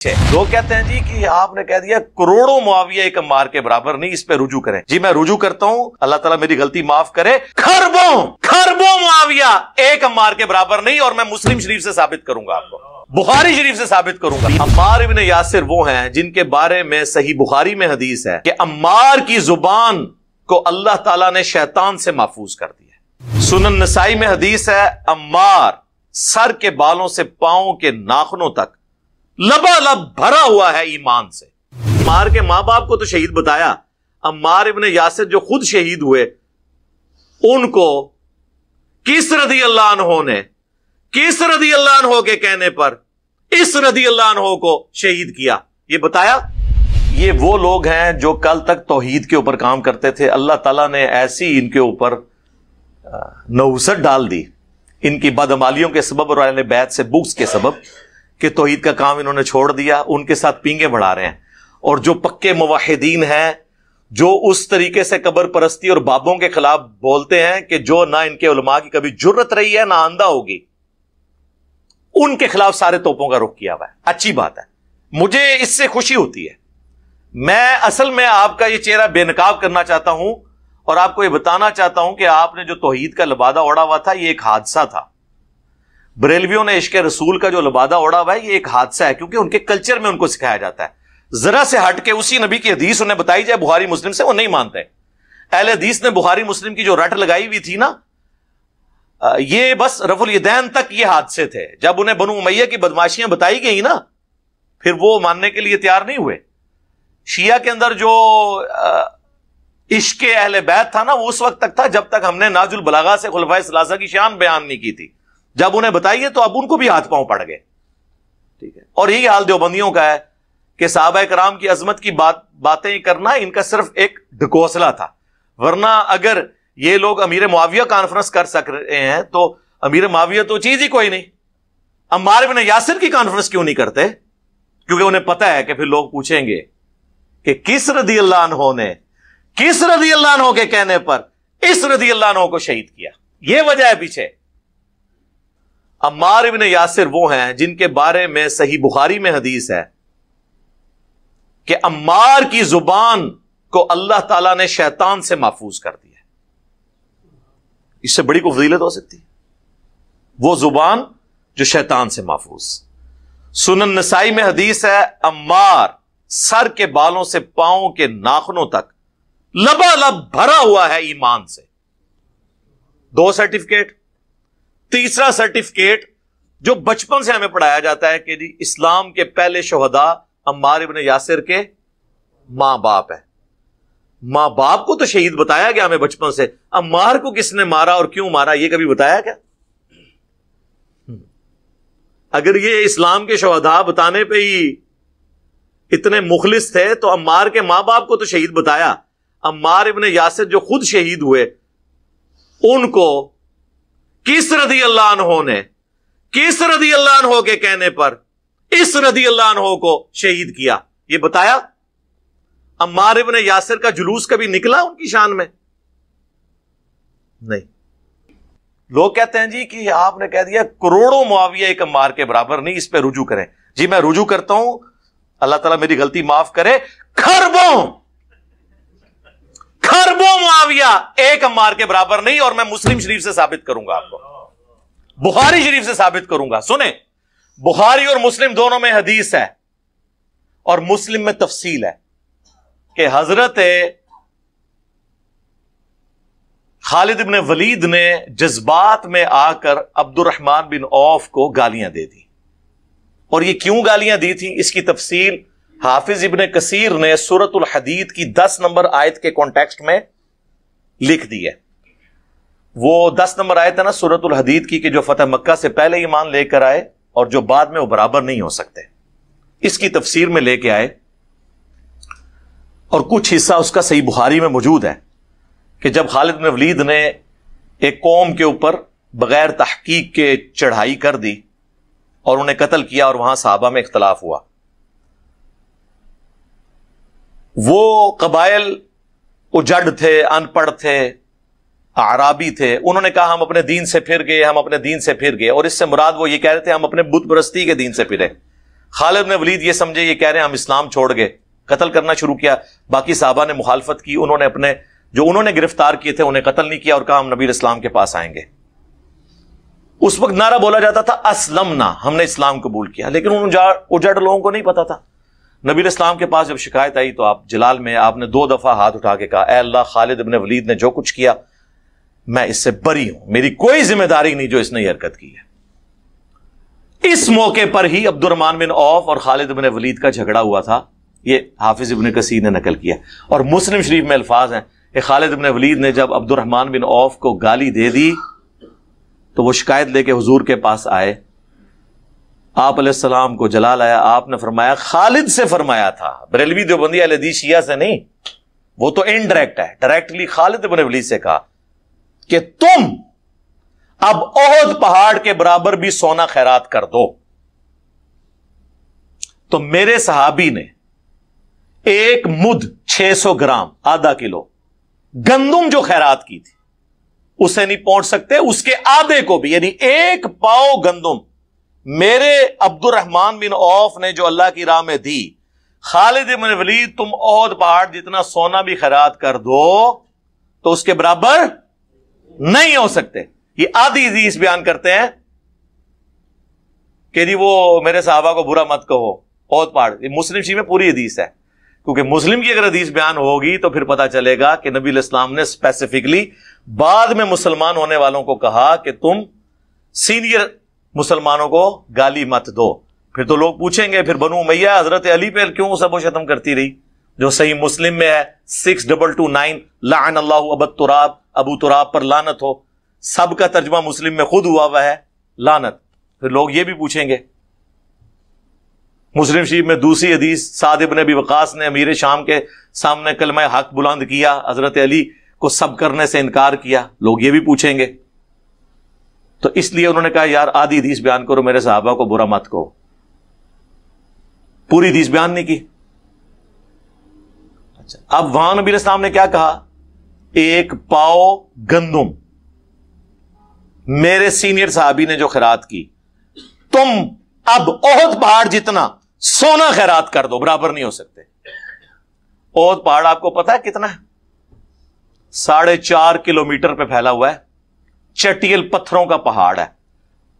लोग कहते हैं जी कि आपने कह दिया करोड़ों मुआविया एक अम्मार के बराबर नहीं, इस पे रुजू करें। जी मैं रुजू करता हूं, अल्लाह ताला मेरी गलती माफ करे। खरबों मुआविया एक अम्मार के बराबर नहीं, और मैं मुस्लिम शरीफ से साबित करूंगा, आपको बुखारी शरीफ से साबित करूंगा। अम्मार इब्न यासिर वो हैं जिनके बारे में सही बुखारी में हदीस है कि अम्मार की जुबान को अल्लाह ताला ने शैतान से महफूज कर दिया। सुनन नसाई में हदीस है, अम्मार सर के बालों से पांव के नाखूनों तक लबालब भरा हुआ है ईमान से। अम्मार के मां बाप को तो शहीद बताया, अम्मार इब्न यासिर जो खुद शहीद हुए उनको किस रदी अल्लाह अन्हो ने, किस रदी अल्लाह अन्हो के कहने पर इस रदी अल्लाह अन्हो को शहीद किया, ये बताया। ये वो लोग हैं जो कल तक तौहीद के ऊपर काम करते थे, अल्लाह ताला ने ऐसी इनके ऊपर नहुसत डाल दी इनकी बदअमालियों के सबब और अहले बैत से बुग़्ज़ के सबब कि तौहीद का काम इन्होंने छोड़ दिया, उनके साथ पींगे बढ़ा रहे हैं। और जो पक्के मुवाहिदीन हैं, जो उस तरीके से कब्र परस्ती और बाबों के खिलाफ बोलते हैं कि जो ना इनके उलमा की कभी जुर्रत रही है ना आंदा होगी, उनके खिलाफ सारे तोपों का रुख किया हुआ है। अच्छी बात है, मुझे इससे खुशी होती है। मैं असल में आपका ये चेहरा बेनकाब करना चाहता हूं और आपको ये बताना चाहता हूं कि आपने जो तौहीद का लबादा ओढ़ा हुआ था, ये एक हादसा था। बरेलवियों ने इश्क़ रसूल का जो लबादा ओढ़ा हुआ है, ये एक हादसा है, क्योंकि उनके कल्चर में उनको सिखाया जाता है। जरा से हट के उसी नबी की हदीस उन्हें बताई जाए बुखारी मुस्लिम से, वो नहीं मानते। अहले हदीस ने बुखारी मुस्लिम की जो रट लगाई हुई थी ना, ये बस रफुल यदैन तक ये हादसे थे। जब उन्हें बनु उमैया की बदमाशियां बताई गई ना, फिर वो मानने के लिए तैयार नहीं हुए। शिया के अंदर जो इश्क़ अहले बैत था ना, वो उस वक्त तक था जब तक हमने नाजुल बलागा से खुलफाए सलासा की शान बयान नहीं की थी। जब उन्हें बताइए तो अब उनको भी हाथ पांव पड़ गए। ठीक है, और यही हाल देवबंदियों का है कि सहाबा कराम की अजमत की बातें करना इनका सिर्फ एक ढकोसला था। वरना अगर ये लोग अमीर मुआविया कॉन्फ्रेंस कर सक रहे हैं तो अमीर मुआविया तो चीज ही कोई नहीं। अम्मार इब्न यासिर की कॉन्फ्रेंस क्यों नहीं करते? क्योंकि उन्हें पता है कि फिर लोग पूछेंगे कि किस रदी अल्लाह अन्हो ने, किस रदी अल्लाह अन्हो के कहने पर इस रदी अल्लाह अन्हो को शहीद किया। यह वजह है पीछे। अम्मार इब्न यासिर वो हैं जिनके बारे में सही बुखारी में हदीस है कि अम्मार की जुबान को अल्लाह ताला ने शैतान से महफूज कर दिया। इससे बड़ी कोई फजीलत हो सकती है? वो जुबान जो शैतान से महफूज। सुनन नसाई में हदीस है, अम्मार सर के बालों से पांव के नाखूनों तक लबालब भरा हुआ है ईमान से। 2 सर्टिफिकेट। तीसरा सर्टिफिकेट जो बचपन से हमें पढ़ाया जाता है कि जी इस्लाम के पहले शोहदा अम्मार इब्न यासिर के मां बाप है। मां बाप को तो शहीद बताया गया हमें बचपन से, अम्मार को किसने मारा और क्यों मारा ये कभी बताया क्या? अगर ये इस्लाम के शोहदा बताने पे ही इतने मुखलिस थे तो अम्मार के मां बाप को तो शहीद बताया। अम्मार इब्न यासिर जो खुद शहीद हुए उनको किस रदी अल्लाह अन्हो ने, किस रदी अल्लाह अन्हो के कहने पर इस रदी अल्लाह अन्हो को शहीद किया, ये बताया। अम्मार इब्न यासिर का जुलूस कभी निकला उनकी शान में? नहीं। लोग कहते हैं जी कि आपने कह दिया करोड़ों मुआविया एक अम्मार के बराबर नहीं, इस पे रुजू करें। जी मैं रुजू करता हूं, अल्लाह ताला मेरी गलती माफ करे। खरबों मुआविया एक अम्मार के बराबर नहीं, और मैं मुस्लिम शरीफ से साबित करूंगा, आपको बुखारी शरीफ से साबित करूंगा। सुने, बुखारी और मुस्लिम दोनों में हदीस है और मुस्लिम में तफसील है कि हजरत खालिद इब्न वलीद ने जज्बात में आकर अब्दुर्रहमान बिन औफ को गालियां दे दी। और ये क्यों गालियां दी थी, इसकी तफसील हाफिज इब्न कसीर ने सूरतुल हदीद की 10 नंबर आयत के कॉन्टेक्स्ट में लिख दी है। वो 10 नंबर आयत है ना सूरतुल हदीद की कि जो फतह मक्का से पहले ईमान लेकर आए और जो बाद में वो बराबर नहीं हो सकते, इसकी तफसीर में लेके आए। और कुछ हिस्सा उसका सही बुखारी में मौजूद है कि जब खालिद बिन वलीद ने एक कौम के ऊपर बगैर तहकीक के चढ़ाई कर दी और उन्हें कत्ल किया और वहां सहाबा में इख्तलाफ हुआ, वो कबाइल उजड़ थे, अनपढ़ थे, आराबी थे, उन्होंने कहा हम अपने दीन से फिर गए, हम अपने दीन से फिर गए। और इससे मुराद वो ये कह रहे थे हम अपने बुत परस्ती के दीन से फिरे। خالد بن ولید یہ سمجھے یہ کہہ رہے ہیں ہم اسلام چھوڑ گئے، قتل کرنا شروع کیا. باقی صحابہ نے مخالفت کی، انہوں نے اپنے جو انہوں نے گرفتار کیے تھے انہیں قتل نہیں کیا اور کہا ہم نبی اسلام کے پاس آئیں گے. اس وقت نعرہ بولا جاتا تھا اسلمنا، ہم نے اسلام قبول کیا، لیکن ان اجڑ لوگوں کو نہیں پتا تھا. نبی اسلام کے پاس جب شکایت آئی تو آپ جلال میں آپ نے 2 دفعہ ہاتھ اٹھا کے کہا اے اللہ خالد بن ولید نے جو کچھ کیا میں اس سے بری ہوں، میری کوئی ذمہ داری نہیں جو اس نے یہ حرکت کی ہے. اس موقع پر ہی عبد الرحمن بن عوف اور خالد بن ولید کا جھگڑا ہوا تھا. یہ حافظ ابن کثیر نے نقل کیا اور مسلم شریف میں الفاظ ہیں کہ خالد بن ولید نے جب عبد الرحمن بن عوف کو گالی دے دی تو وہ شکایت لے کے حضور کے پاس آئے. آپ علیہ السلام کو جلال آیا، آپ نے فرمایا خالد سے فرمایا تھا. بریلوی دیوبندی اہل حدیث شیعہ سے نہیں، وہ تو انڈائریکٹ ہے، ڈائریکٹلی خالد بن ولید سے کہا کہ تم اب احد پہاڑ کے برابر بھی سونا خیرات کر دو. تو میرے صحابی نے 1 مد 600 گرام آدھا کلو گندم جو خیرات کی تھی اسے نہیں پہنچ سکتے، اس کے آدھے کو بھی یعنی 1 پاؤ گندم میرے عبد الرحمن بن عوف نے جو اللہ کی راہ میں دی. خالد بن ولید تم احد پہاڑ جتنا سونا بھی خیرات کر دو تو اس کے برابر نہیں ہو سکتے. یہ آدھی حدیث بیان کرتے ہیں کہ جی وہ میرے صحابہ کو برا مت کہو احد پہاڑ. مسلم شریف میں پوری حدیث ہے، کیونکہ مسلم کی اگر حدیث بیان ہوگی تو پھر پتا چلے گا کہ نبی علیہ السلام نے اسپیسیفکلی بعد میں مسلمان ہونے والوں کو کہا کہ تم سینئر مسلمانوں کو گالی مت دو. پھر تو لوگ پوچھیں گے پھر بنو امیہ حضرت علی پہ کیوں سب و شتم کرتی رہی، جو صحیح مسلم میں ہے 6229 لعن اللہ ابو تراب، ابو تراب پر لعنت ہو. سب کا ترجمہ مسلم میں خود ہوا ہے لعنت. پھر لوگ یہ بھی پوچھیں گے. مسلم شریف میں دوسری حدیث سعد بن ابی وقاص نے امیر شام کے سامنے کلمہ حق بلند کیا، حضرت علی کو سب کرنے سے انکار کیا. لوگ یہ بھی پوچھیں گے. تو اس لیے انہوں نے کہا یار آدھی حدیث بیان کرو، میرے صحابہ کو برا مت کہو. پوری حدیث بیان نہیں کی. اچھا اب وہاں نبی علیہ السلام نے کیا کہا، 1 پاؤ گندم میرے سینئر صحابی نے جو خیرات کی تم اب احد پہاڑ جتنا سونا خیرات کر دو، برابر نہیں ہو سکتے. احد پہاڑ آپ کو پتا ہے کتنا ہے؟ 4.5 کلومیٹر پہ پھیلا ہوا ہے، چٹیل پتھروں کا پہاڑ ہے.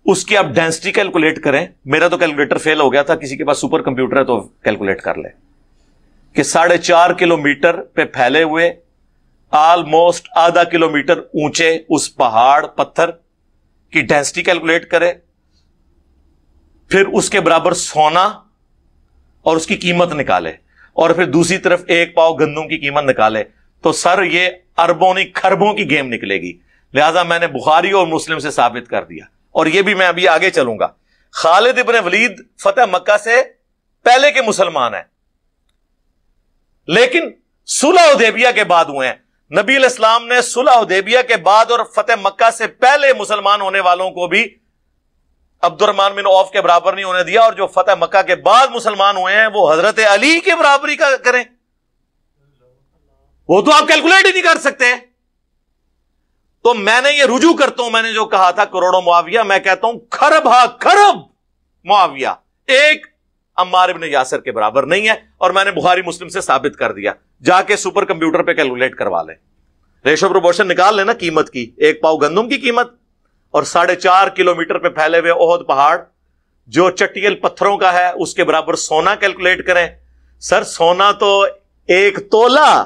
اس کی آپ ڈینسٹی کیلکولیٹ کریں. میرا تو کیلکولیٹر فیل ہو گیا تھا، کسی کے پاس سپر کمپیوٹر ہے تو کیلکولیٹ کر لے کہ 4.5 کلومیٹر پہ پھیلے ہوئے آلموسٹ ½ کلومیٹر اونچے اس پہاڑ پتھر کی ڈینسٹی کیلکولیٹ کرے، پھر اس کے برابر سونا اور اس کی قیمت نکالے، اور پھر دوسری طرف 1 پاؤ گندم کی قیمت نکالے، تو سر یہ اربوں نہیں کھربوں کی گیم نکلے گی. لہذا میں نے بخاری اور مسلم سے ثابت کر دیا، اور یہ بھی میں ابھی آگے چلوں گا. خالد ابن ولید فتح مکہ سے پہلے کے مسلمان ہیں، لیکن صلح حدیبیہ کے بعد ہوئے ہیں. نبی علیہ السلام نے صلح حدیبیہ کے بعد اور فتح مکہ سے پہلے مسلمان ہونے والوں کو بھی عبد الرحمن بن عوف کے برابر نہیں ہونے دیا، اور جو فتح مکہ کے بعد مسلمان ہوئے ہیں وہ حضرت علی کے برابری کا کریں، وہ تو آپ کیلکولیٹ ہی نہیں کر سکتے. تو میں نے یہ رجوع کرتا ہوں، میں نے جو کہا تھا کروڑوں معاویہ، میں کہتا ہوں کھرب کھرب معاویہ ایک عمار ابن یاسر کے برابر نہیں ہے، اور میں نے بخاری مسلم سے ثابت کر دیا. جا کے سپر کمپیوٹر پہ کیلکولیٹ کروا لیں، ریشو پروپورشن نکال لینا قیمت کی، 1 پاؤ گندم کی قیمت اور 4.5 کلومیٹر پہ پھیلے ہوئے احد پہاڑ جو چٹیل پتھروں کا ہے اس کے برابر سونا کیلکولیٹ کریں. سر سونا تو 1 تولہ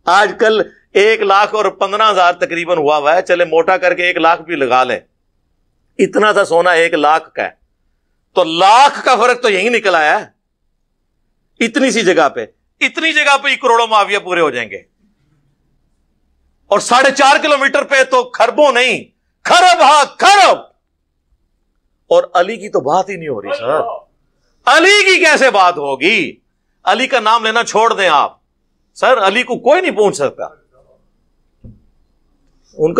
آج کل 1,15,000 تقریباً ہوا ہے، چلے موٹا کر کے 1 لاکھ بھی لگا لیں، اتنا تھا سونا 1 لاکھ کا ہے. تو لاکھ کا فرق تو یہی نکل آیا ہے. اتنی سی جگہ پہ ہی کروڑوں معاویہ پورے ہو جائیں گے، اور 4.5 کلومیٹر پہ تو کھربوں نہیں کھرب کھرب. اور علی کی تو بات ہی نہیں ہو رہی سر، علی کی کیسے بات ہوگی؟ علی کا نام لینا چھوڑ دیں آپ. سر علی کو کوئی نہیں پہنچ سکتا، ان کا